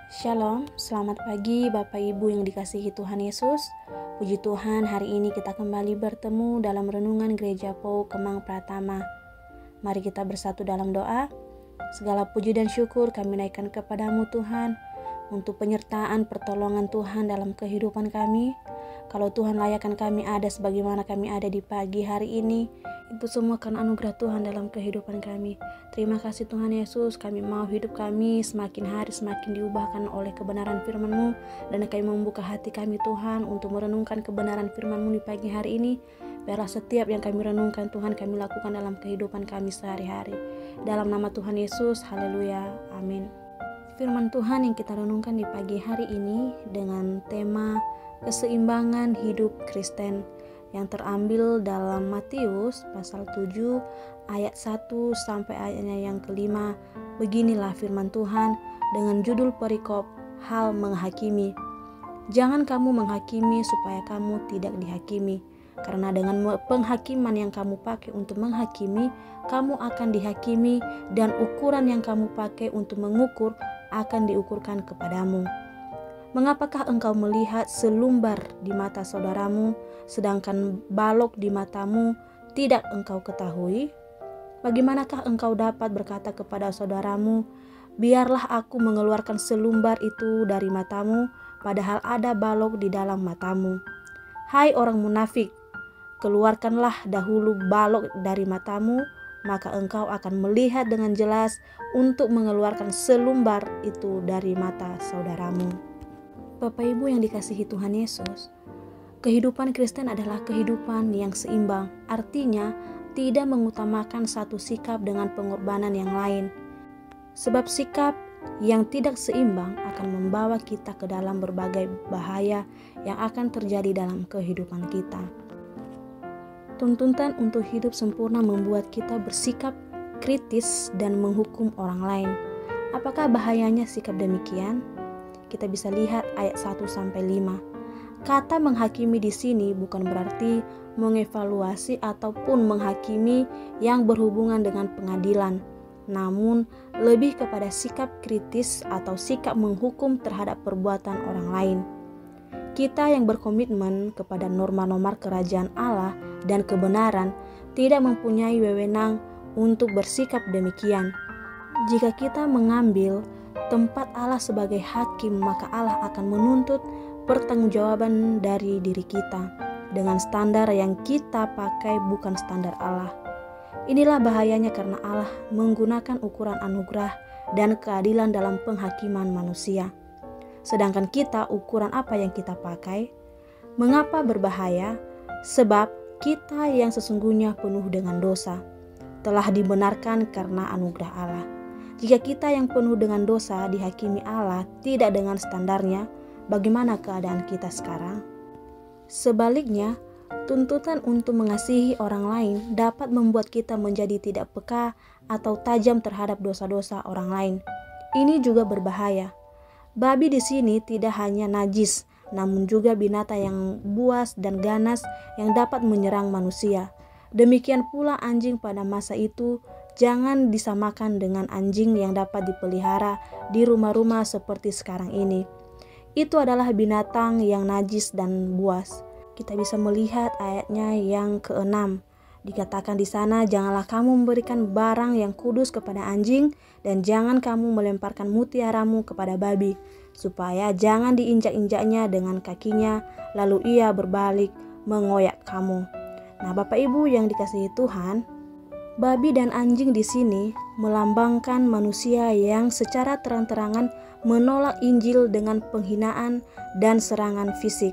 Shalom, selamat pagi Bapak Ibu yang dikasihi Tuhan Yesus. Puji Tuhan, hari ini kita kembali bertemu dalam renungan Gereja POU Kemang Pratama. Mari kita bersatu dalam doa. Segala puji dan syukur kami naikkan kepadamu Tuhan, untuk penyertaan pertolongan Tuhan dalam kehidupan kami. Kalau Tuhan layakkan kami ada sebagaimana kami ada di pagi hari ini, itu semua karena anugerah Tuhan dalam kehidupan kami. Terima kasih Tuhan Yesus, kami mau hidup kami semakin hari semakin diubahkan oleh kebenaran firman-Mu, dan kami membuka hati kami Tuhan untuk merenungkan kebenaran firman-Mu di pagi hari ini. Biarlah setiap yang kami renungkan Tuhan kami lakukan dalam kehidupan kami sehari-hari. Dalam nama Tuhan Yesus, haleluya, amin. Firman Tuhan yang kita renungkan di pagi hari ini dengan tema keseimbangan hidup Kristen, yang terambil dalam Matius pasal 7 ayat 1 sampai ayatnya yang kelima. Beginilah firman Tuhan dengan judul perikop hal menghakimi. Jangan kamu menghakimi supaya kamu tidak dihakimi, karena dengan penghakiman yang kamu pakai untuk menghakimi, kamu akan dihakimi, dan ukuran yang kamu pakai untuk mengukur akan diukurkan kepadamu. Mengapakah engkau melihat selumbar di mata saudaramu, sedangkan balok di matamu tidak engkau ketahui? Bagaimanakah engkau dapat berkata kepada saudaramu, biarlah aku mengeluarkan selumbar itu dari matamu, padahal ada balok di dalam matamu? Hai orang munafik, keluarkanlah dahulu balok dari matamu, maka engkau akan melihat dengan jelas untuk mengeluarkan selumbar itu dari mata saudaramu. Bapak Ibu yang dikasihi Tuhan Yesus, kehidupan Kristen adalah kehidupan yang seimbang. Artinya, tidak mengutamakan satu sikap dengan pengorbanan yang lain. Sebab sikap yang tidak seimbang akan membawa kita ke dalam berbagai bahaya yang akan terjadi dalam kehidupan kita. Tuntutan untuk hidup sempurna membuat kita bersikap kritis dan menghukum orang lain. Apakah bahayanya sikap demikian? Kita bisa lihat ayat 1-5. Kata menghakimi di sini bukan berarti mengevaluasi ataupun menghakimi yang berhubungan dengan pengadilan, namun lebih kepada sikap kritis atau sikap menghukum terhadap perbuatan orang lain. Kita yang berkomitmen kepada norma-norma kerajaan Allah dan kebenaran tidak mempunyai wewenang untuk bersikap demikian. Jika kita mengambil tempat Allah sebagai hakim, maka Allah akan menuntut pertanggungjawaban dari diri kita dengan standar yang kita pakai bukan standar Allah. Inilah bahayanya karena Allah menggunakan ukuran anugerah dan keadilan dalam penghakiman manusia. Sedangkan kita, ukuran apa yang kita pakai? Mengapa berbahaya? Sebab kita yang sesungguhnya penuh dengan dosa telah dibenarkan karena anugerah Allah. Jika kita yang penuh dengan dosa dihakimi Allah tidak dengan standarnya, bagaimana keadaan kita sekarang? Sebaliknya, tuntutan untuk mengasihi orang lain dapat membuat kita menjadi tidak peka atau tajam terhadap dosa-dosa orang lain. Ini juga berbahaya. Babi di sini tidak hanya najis, namun juga binatang yang buas dan ganas yang dapat menyerang manusia. Demikian pula anjing pada masa itu jangan disamakan dengan anjing yang dapat dipelihara di rumah-rumah seperti sekarang ini. Itu adalah binatang yang najis dan buas. Kita bisa melihat ayatnya yang ke-6. Dikatakan di sana, janganlah kamu memberikan barang yang kudus kepada anjing, dan jangan kamu melemparkan mutiaramu kepada babi, supaya jangan diinjak-injaknya dengan kakinya, lalu ia berbalik mengoyak kamu. Nah, Bapak Ibu yang dikasihi Tuhan, babi dan anjing di sini melambangkan manusia yang secara terang-terangan menolak Injil dengan penghinaan dan serangan fisik.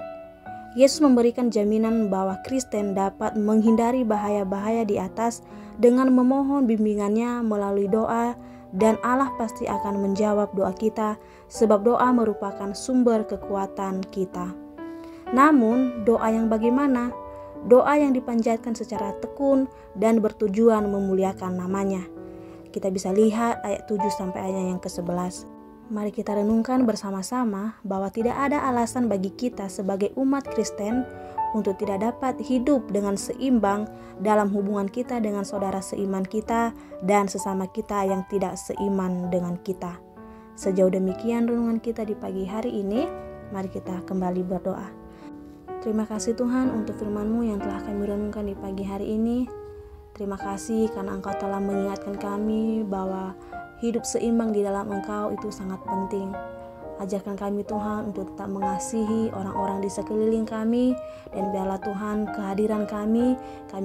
Yesus memberikan jaminan bahwa Kristen dapat menghindari bahaya-bahaya di atas dengan memohon bimbingannya melalui doa, dan Allah pasti akan menjawab doa kita sebab doa merupakan sumber kekuatan kita. Namun, doa yang bagaimana? Doa yang dipanjatkan secara tekun dan bertujuan memuliakan namanya. Kita bisa lihat ayat 7 sampai ayat yang ke-11. Mari kita renungkan bersama-sama bahwa tidak ada alasan bagi kita sebagai umat Kristen untuk tidak dapat hidup dengan seimbang dalam hubungan kita dengan saudara seiman kita dan sesama kita yang tidak seiman dengan kita. Sejauh demikian renungan kita di pagi hari ini. Mari kita kembali berdoa. Terima kasih Tuhan untuk firman-Mu yang telah kami renungkan di pagi hari ini. Terima kasih karena Engkau telah mengingatkan kami bahwa hidup seimbang di dalam Engkau itu sangat penting. Ajarkan kami Tuhan untuk tetap mengasihi orang-orang di sekeliling kami, dan biarlah Tuhan kehadiran kami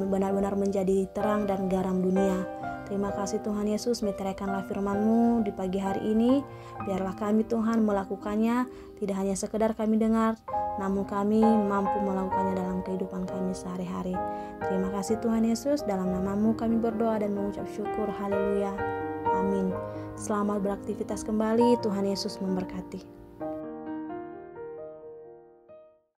benar-benar menjadi terang dan garam dunia. Terima kasih Tuhan Yesus, meteraikanlah firman-Mu di pagi hari ini. Biarlah kami Tuhan melakukannya, tidak hanya sekedar kami dengar, namun kami mampu melakukannya dalam kehidupan kami sehari-hari. Terima kasih Tuhan Yesus, dalam nama-Mu kami berdoa dan mengucap syukur. Haleluya. Amin. Selamat beraktivitas kembali. Tuhan Yesus memberkati.